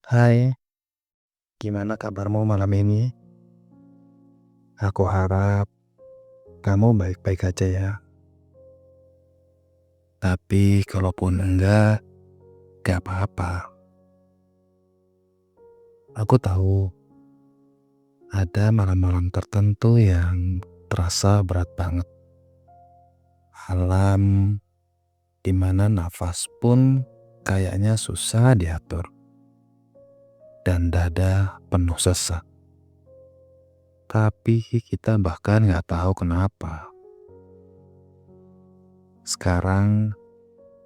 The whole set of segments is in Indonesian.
Hai, gimana kabarmu malam ini? Aku harap kamu baik-baik aja ya. Tapi kalaupun enggak, gak apa-apa. Aku tahu ada malam-malam tertentu yang terasa berat banget. Malam dimana nafas pun kayaknya susah diatur. Dan dada penuh sesak. Tapi kita bahkan gak tahu kenapa. Sekarang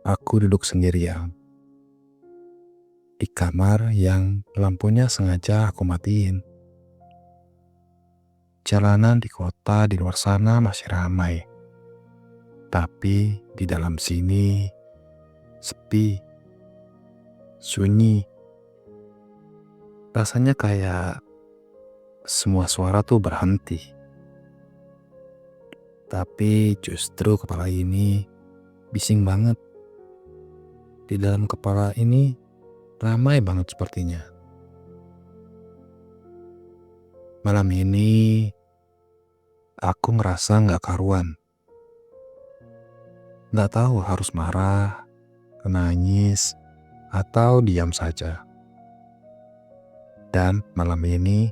aku duduk sendirian di kamar yang lampunya sengaja aku matiin. Jalanan di kota di luar sana masih ramai, tapi di dalam sini sepi, sunyi. Rasanya kayak semua suara tuh berhenti. Tapi justru kepala ini bising banget. Di dalam kepala ini ramai banget sepertinya. Malam ini aku ngerasa gak karuan. Gak tahu harus marah, nangis, atau diam saja. Dan malam ini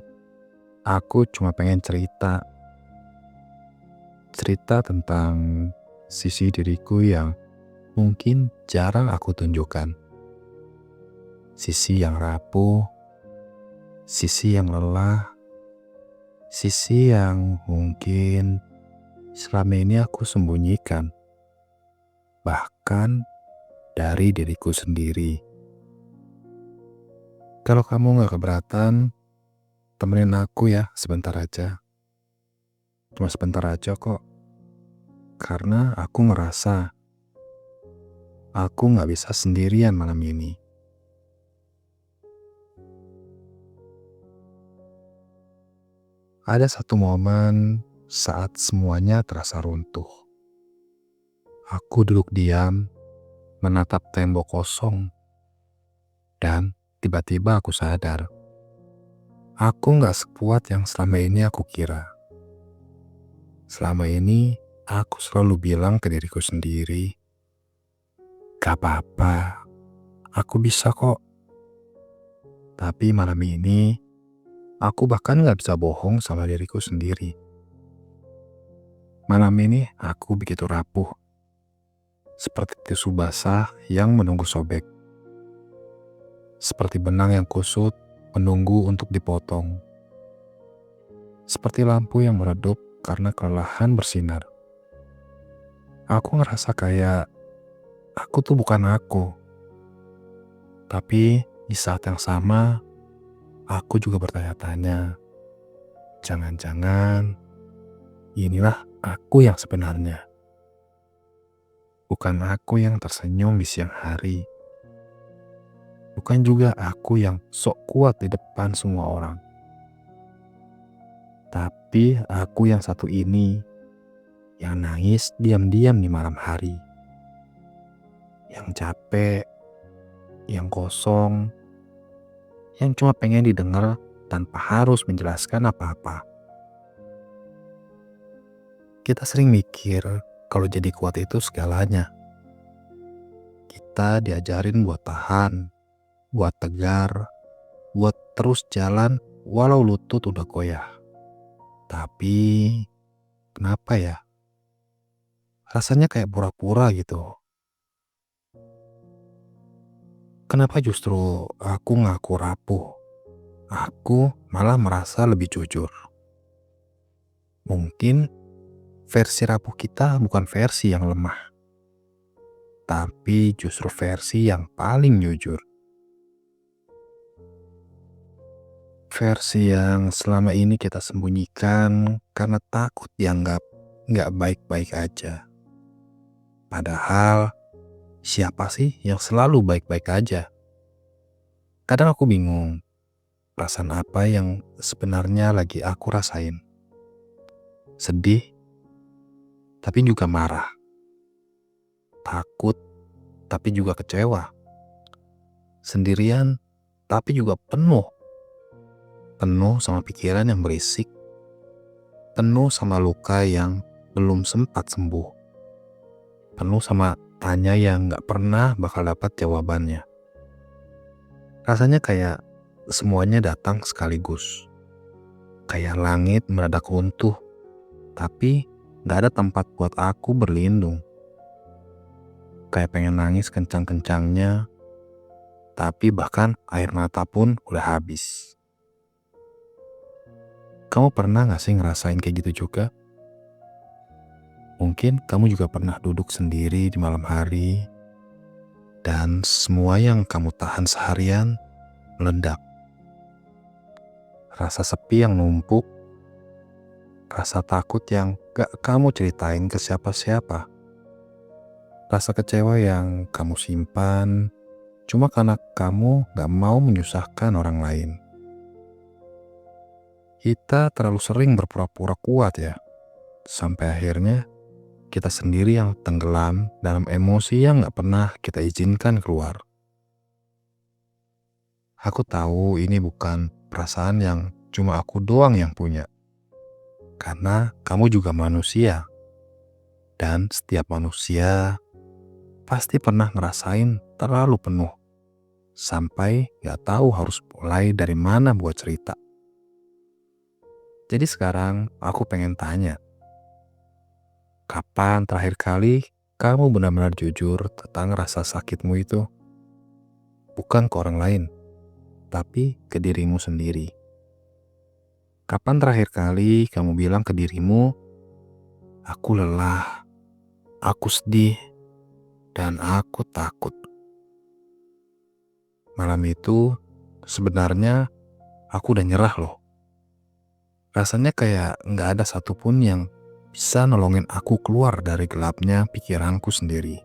aku cuma pengen cerita. Cerita tentang sisi diriku yang mungkin jarang aku tunjukkan. Sisi yang rapuh, sisi yang lelah, sisi yang mungkin selama ini aku sembunyikan. Bahkan dari diriku sendiri. Kalau kamu gak keberatan, temenin aku ya sebentar aja. Cuma sebentar aja kok. Karena aku ngerasa aku gak bisa sendirian malam ini. Ada satu momen saat semuanya terasa runtuh. Aku duduk diam, menatap tembok kosong. Dan tiba-tiba aku sadar. Aku gak sekuat yang selama ini aku kira. Selama ini aku selalu bilang ke diriku sendiri, gak apa-apa, aku bisa kok. Tapi malam ini, aku bahkan gak bisa bohong sama diriku sendiri. Malam ini aku begitu rapuh. Seperti tisu basah yang menunggu sobek. Seperti benang yang kusut menunggu untuk dipotong. Seperti lampu yang meredup karena kelelahan bersinar. Aku ngerasa kayak aku tuh bukan aku. Tapi di saat yang sama, aku juga bertanya-tanya, jangan-jangan inilah aku yang sebenarnya. Bukan aku yang tersenyum di siang hari. Bukan juga aku yang sok kuat di depan semua orang. Tapi aku yang satu ini, yang nangis diam-diam di malam hari. Yang capek, yang kosong, yang cuma pengen didengar tanpa harus menjelaskan apa-apa. Kita sering mikir kalau jadi kuat itu segalanya. Kita diajarin buat tahan, buat tegar, buat terus jalan walau lutut udah goyah. Tapi kenapa ya? Rasanya kayak pura-pura gitu. Kenapa justru aku ngaku rapuh? Aku malah merasa lebih jujur. Mungkin versi rapuh kita bukan versi yang lemah, tapi justru versi yang paling jujur. Versi yang selama ini kita sembunyikan karena takut dianggap nggak baik-baik aja. Padahal siapa sih yang selalu baik-baik aja? Kadang aku bingung, perasaan apa yang sebenarnya lagi aku rasain. Sedih, tapi juga marah. Takut, tapi juga kecewa. Sendirian, tapi juga penuh. Penuh sama pikiran yang berisik, penuh sama luka yang belum sempat sembuh, penuh sama tanya yang gak pernah bakal dapat jawabannya. Rasanya kayak semuanya datang sekaligus. Kayak langit mendadak runtuh, tapi gak ada tempat buat aku berlindung. Kayak pengen nangis kencang-kencangnya, tapi bahkan air mata pun udah habis. Kamu pernah gak sih ngerasain kayak gitu juga? Mungkin kamu juga pernah duduk sendiri di malam hari, dan semua yang kamu tahan seharian meledak. Rasa sepi yang numpuk, rasa takut yang gak kamu ceritain ke siapa-siapa, rasa kecewa yang kamu simpan cuma karena kamu gak mau menyusahkan orang lain. Kita terlalu sering berpura-pura kuat ya, sampai akhirnya kita sendiri yang tenggelam dalam emosi yang gak pernah kita izinkan keluar. Aku tahu ini bukan perasaan yang cuma aku doang yang punya. Karena kamu juga manusia. Dan setiap manusia pasti pernah ngerasain terlalu penuh. Sampai gak tahu harus mulai dari mana buat cerita. Jadi sekarang aku pengen tanya. Kapan terakhir kali kamu benar-benar jujur tentang rasa sakitmu itu? Bukan ke orang lain, tapi ke dirimu sendiri. Kapan terakhir kali kamu bilang ke dirimu, aku lelah, aku sedih, dan aku takut. Malam itu sebenarnya aku udah nyerah loh. Rasanya kayak gak ada satupun yang bisa nolongin aku keluar dari gelapnya pikiranku sendiri.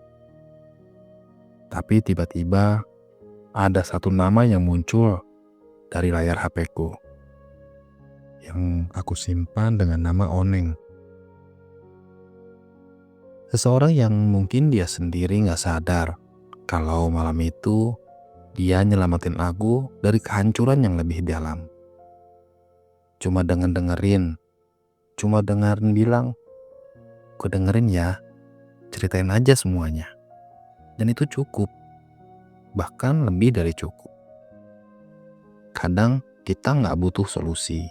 Tapi tiba-tiba ada satu nama yang muncul dari layar HP-ku. Yang aku simpan dengan nama Oneng. Seseorang yang mungkin dia sendiri gak sadar kalau malam itu dia nyelamatin aku dari kehancuran yang lebih dalam. Cuma dengerin bilang, "Gue dengerin ya, ceritain aja semuanya." Dan itu cukup, bahkan lebih dari cukup. Kadang kita gak butuh solusi.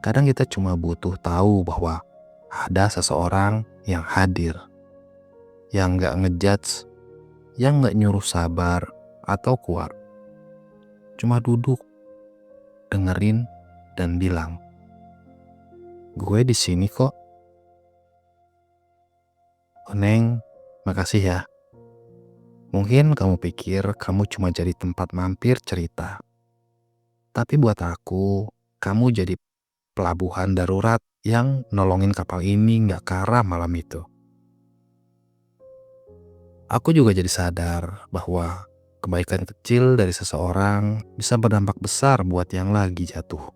Kadang kita cuma butuh tahu bahwa ada seseorang yang hadir, yang gak ngejudge, yang gak nyuruh sabar atau kuat. Cuma duduk, dengerin, dan bilang, "Gue di sini kok." Oneng, makasih ya. Mungkin kamu pikir kamu cuma jadi tempat mampir cerita. Tapi buat aku, kamu jadi pelabuhan darurat yang nolongin kapal ini gak karam malam itu. Aku juga jadi sadar bahwa kebaikan kecil dari seseorang bisa berdampak besar buat yang lagi jatuh.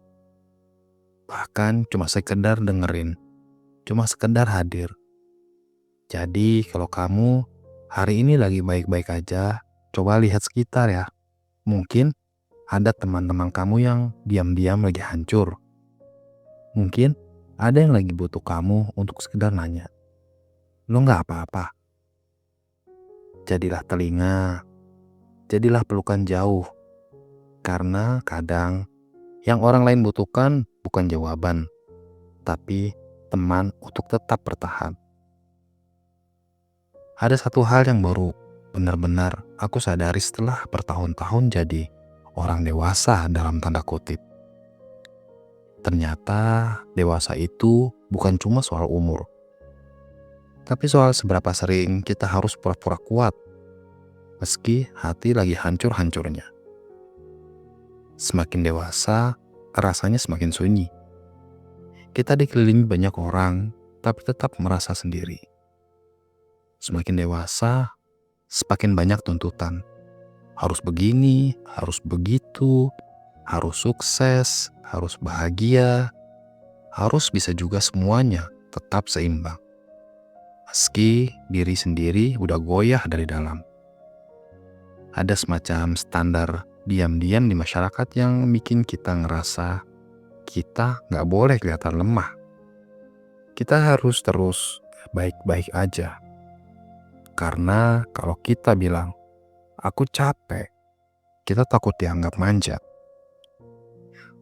Bahkan cuma sekedar dengerin, cuma sekedar hadir. Jadi kalau kamu hari ini lagi baik-baik aja, coba lihat sekitar ya. Mungkin ada teman-teman kamu yang diam-diam lagi hancur. Mungkin ada yang lagi butuh kamu untuk sekedar nanya, "Lo gak apa-apa?" Jadilah telinga, jadilah pelukan jauh. Karena kadang yang orang lain butuhkan bukan jawaban, tapi teman untuk tetap bertahan. Ada satu hal yang baru benar-benar aku sadari setelah bertahun-tahun jadi orang dewasa dalam tanda kutip. Ternyata dewasa itu bukan cuma soal umur, tapi soal seberapa sering kita harus pura-pura kuat meski hati lagi hancur-hancurnya. Semakin dewasa, rasanya semakin sunyi. Kita dikelilingi banyak orang, tapi tetap merasa sendiri. Semakin dewasa, semakin banyak tuntutan. Harus begini, harus begitu, harus sukses, harus bahagia, harus bisa juga semuanya tetap seimbang. Meski diri sendiri udah goyah dari dalam. Ada semacam standar diam-diam di masyarakat yang bikin kita ngerasa kita nggak boleh kelihatan lemah. Kita harus terus baik-baik aja. Karena kalau kita bilang, aku capek, kita takut dianggap manja.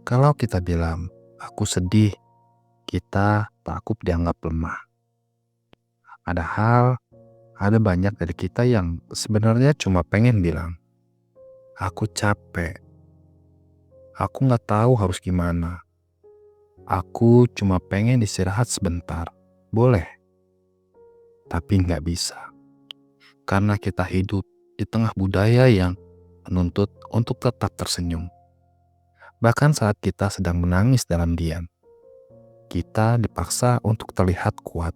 Kalau kita bilang, aku sedih, kita takut dianggap lemah. Padahal ada banyak dari kita yang sebenarnya cuma pengen bilang, aku capek, aku nggak tahu harus gimana. Aku cuma pengen istirahat sebentar, boleh, tapi nggak bisa. Karena kita hidup di tengah budaya yang menuntut untuk tetap tersenyum. Bahkan saat kita sedang menangis dalam diam, kita dipaksa untuk terlihat kuat.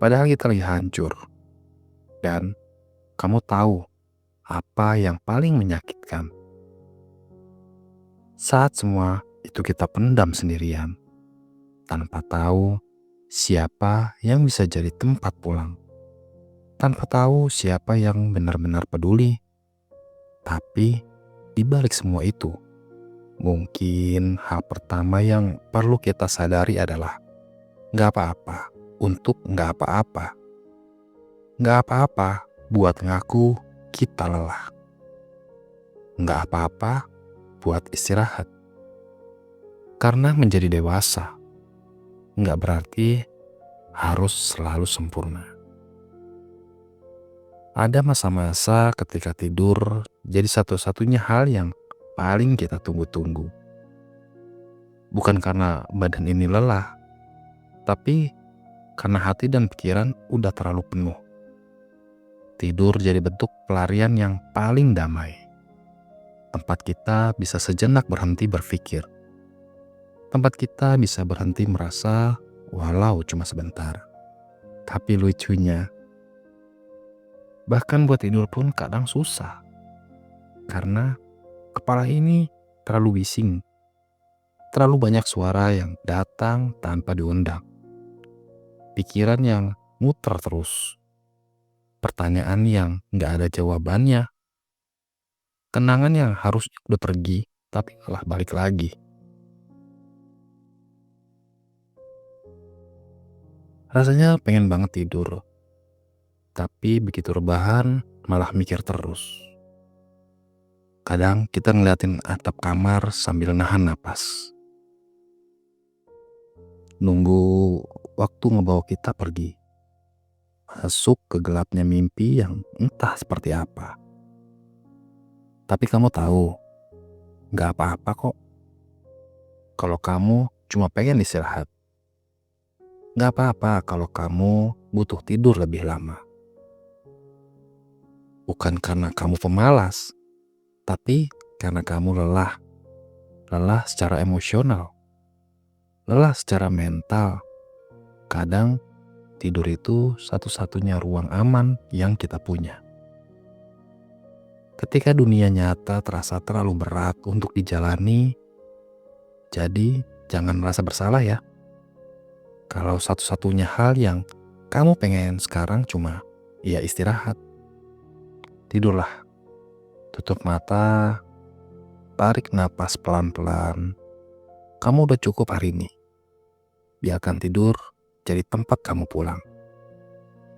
Padahal kita lagi hancur. Dan kamu tahu apa yang paling menyakitkan? Saat semua itu kita pendam sendirian, tanpa tahu siapa yang bisa jadi tempat pulang. Tanpa tahu siapa yang benar-benar peduli. Tapi di balik semua itu, mungkin hal pertama yang perlu kita sadari adalah gak apa-apa untuk gak apa-apa. Gak apa-apa buat ngaku kita lelah. Gak apa-apa buat istirahat. Karena menjadi dewasa gak berarti harus selalu sempurna. Ada masa-masa ketika tidur jadi satu-satunya hal yang paling kita tunggu-tunggu. Bukan karena badan ini lelah, tapi karena hati dan pikiran udah terlalu penuh. Tidur jadi bentuk pelarian yang paling damai. Tempat kita bisa sejenak berhenti berpikir. Tempat kita bisa berhenti merasa walau cuma sebentar. Tapi lucunya, bahkan buat tidur pun kadang susah. Karena kepala ini terlalu bising. Terlalu banyak suara yang datang tanpa diundang. Pikiran yang muter terus. Pertanyaan yang gak ada jawabannya. Kenangan yang harus udah pergi, tapi malah balik lagi. Rasanya pengen banget tidur. Tapi begitu rebahan, malah mikir terus. Kadang kita ngeliatin atap kamar sambil nahan napas. Nunggu waktu ngebawa kita pergi. Masuk ke gelapnya mimpi yang entah seperti apa. Tapi kamu tahu, gak apa-apa kok. Kalau kamu cuma pengen istirahat. Gak apa-apa kalau kamu butuh tidur lebih lama. Bukan karena kamu pemalas, tapi karena kamu lelah. Lelah secara emosional. Lelah secara mental. Kadang tidur itu satu-satunya ruang aman yang kita punya. Ketika dunia nyata terasa terlalu berat untuk dijalani, jadi jangan merasa bersalah ya. Kalau satu-satunya hal yang kamu pengen sekarang cuma ya istirahat. Tidurlah. Tutup mata, tarik napas pelan-pelan. Kamu udah cukup hari ini. Biarkan tidur jadi tempat kamu pulang.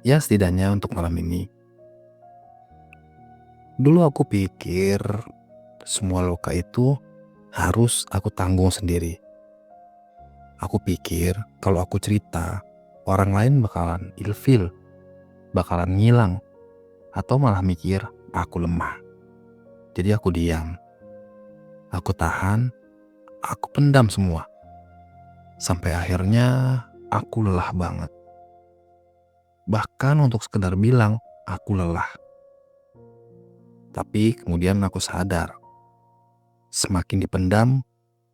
Ya setidaknya untuk malam ini. Dulu aku pikir semua luka itu harus aku tanggung sendiri. Aku pikir kalau aku cerita, orang lain bakalan ilfil, bakalan ngilang, atau malah mikir aku lemah. Jadi aku diam. Aku tahan, aku pendam semua. Sampai akhirnya aku lelah banget. Bahkan untuk sekedar bilang aku lelah. Tapi kemudian aku sadar, semakin dipendam,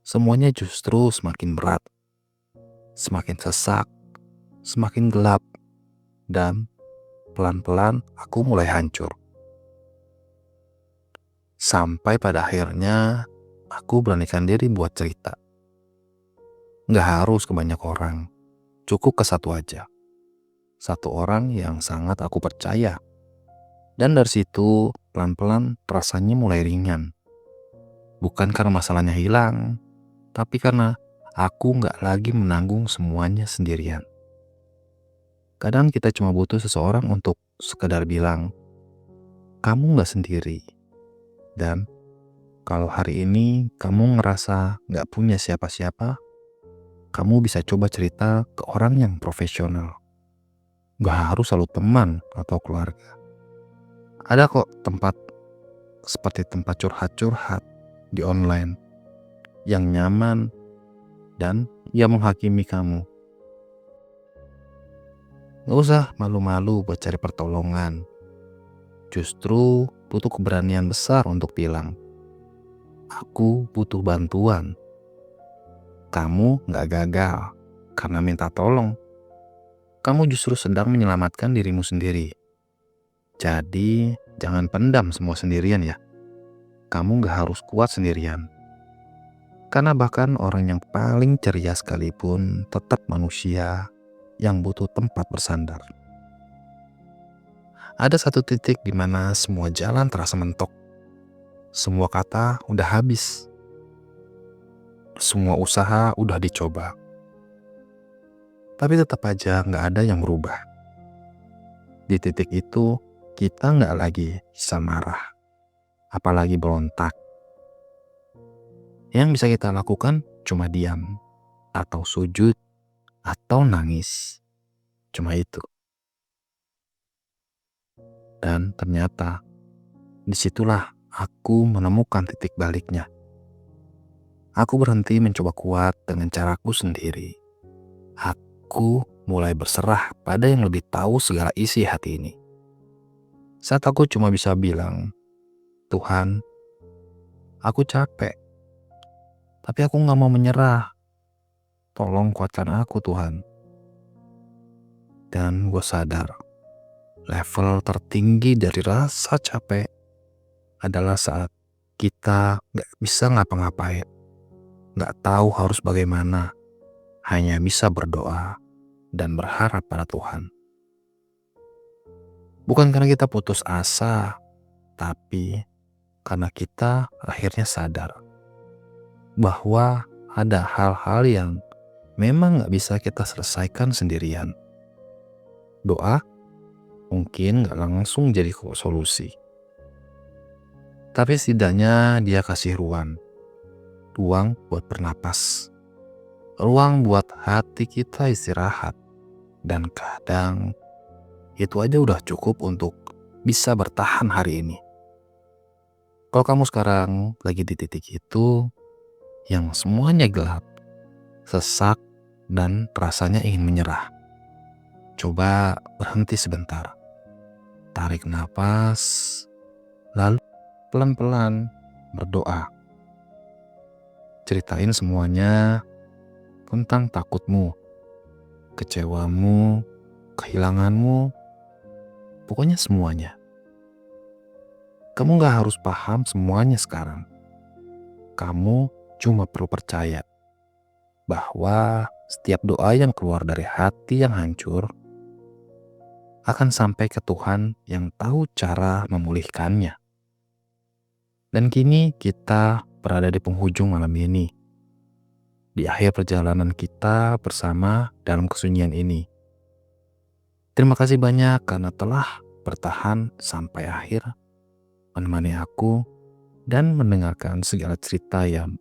semuanya justru semakin berat. Semakin sesak, semakin gelap, dan pelan-pelan aku mulai hancur. Sampai pada akhirnya aku beranikan diri buat cerita. Nggak harus ke banyak orang, cukup ke satu aja. Satu orang yang sangat aku percaya. Dan dari situ pelan-pelan rasanya mulai ringan. Bukan karena masalahnya hilang, tapi karena aku nggak lagi menanggung semuanya sendirian. Kadang kita cuma butuh seseorang untuk sekedar bilang, kamu nggak sendiri. Dan kalau hari ini kamu ngerasa nggak punya siapa-siapa, kamu bisa coba cerita ke orang yang profesional. Gak harus selalu teman atau keluarga. Ada kok tempat seperti tempat curhat-curhat di online yang nyaman dan yang menghakimi kamu. Gak usah malu-malu buat cari pertolongan. Justru butuh keberanian besar untuk bilang, aku butuh bantuan. Kamu gak gagal karena minta tolong. Kamu justru sedang menyelamatkan dirimu sendiri. Jadi jangan pendam semua sendirian ya. Kamu gak harus kuat sendirian. Karena bahkan orang yang paling ceria sekalipun tetap manusia yang butuh tempat bersandar. Ada satu titik di mana semua jalan terasa mentok. Semua kata udah habis. Semua usaha udah dicoba. Tapi tetap aja gak ada yang berubah. Di titik itu kita gak lagi bisa marah. Apalagi berontak. Yang bisa kita lakukan cuma diam, atau sujud, atau nangis. Cuma itu. Dan ternyata disitulah aku menemukan titik baliknya. Aku berhenti mencoba kuat dengan caraku sendiri. Aku mulai berserah pada yang lebih tahu segala isi hati ini. Saat aku cuma bisa bilang, Tuhan, aku capek. Tapi aku gak mau menyerah. Tolong kuatkan aku Tuhan. Dan gue sadar, level tertinggi dari rasa capek adalah saat kita gak bisa ngapa-ngapain. Gak tahu harus bagaimana. Hanya bisa berdoa dan berharap pada Tuhan. Bukan karena kita putus asa, tapi karena kita akhirnya sadar bahwa ada hal-hal yang memang gak bisa kita selesaikan sendirian. Doa mungkin gak langsung jadi solusi. Tapi setidaknya dia kasih ruang buat bernapas. Ruang buat hati kita istirahat. Dan kadang itu aja udah cukup untuk bisa bertahan hari ini. Kalau kamu sekarang lagi di titik itu, yang semuanya gelap, sesak, dan rasanya ingin menyerah. Coba berhenti sebentar. Tarik napas, lalu pelan-pelan berdoa. Ceritain semuanya tentang takutmu, kecewamu, kehilanganmu, pokoknya semuanya. Kamu gak harus paham semuanya sekarang. Kamu cuma perlu percaya bahwa setiap doa yang keluar dari hati yang hancur akan sampai ke Tuhan yang tahu cara memulihkannya. Dan kini kita berada di penghujung malam ini. Di akhir perjalanan kita bersama dalam kesunyian ini. Terima kasih banyak karena telah bertahan sampai akhir, menemani aku, dan mendengarkan segala cerita yang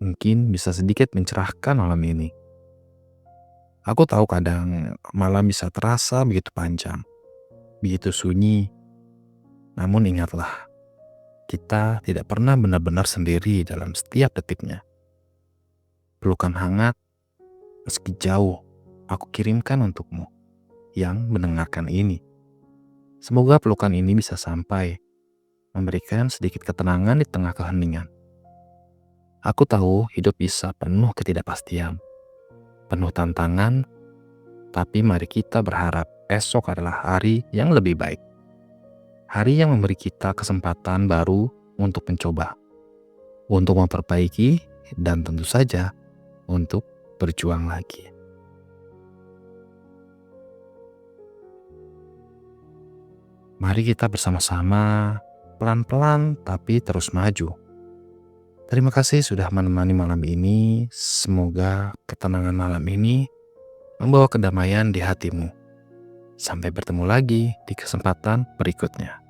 mungkin bisa sedikit mencerahkan malam ini. Aku tahu kadang malam bisa terasa begitu panjang, begitu sunyi. Namun ingatlah, kita tidak pernah benar-benar sendiri dalam setiap detiknya. Pelukan hangat, meski jauh, aku kirimkan untukmu yang mendengarkan ini. Semoga pelukan ini bisa sampai, memberikan sedikit ketenangan di tengah keheningan. Aku tahu hidup bisa penuh ketidakpastian, penuh tantangan, tapi mari kita berharap esok adalah hari yang lebih baik. Hari yang memberi kita kesempatan baru untuk mencoba, untuk memperbaiki, dan tentu saja untuk berjuang lagi. Mari kita bersama-sama, pelan-pelan tapi terus maju. Terima kasih sudah menemani malam ini. Semoga ketenangan malam ini membawa kedamaian di hatimu. Sampai bertemu lagi di kesempatan berikutnya.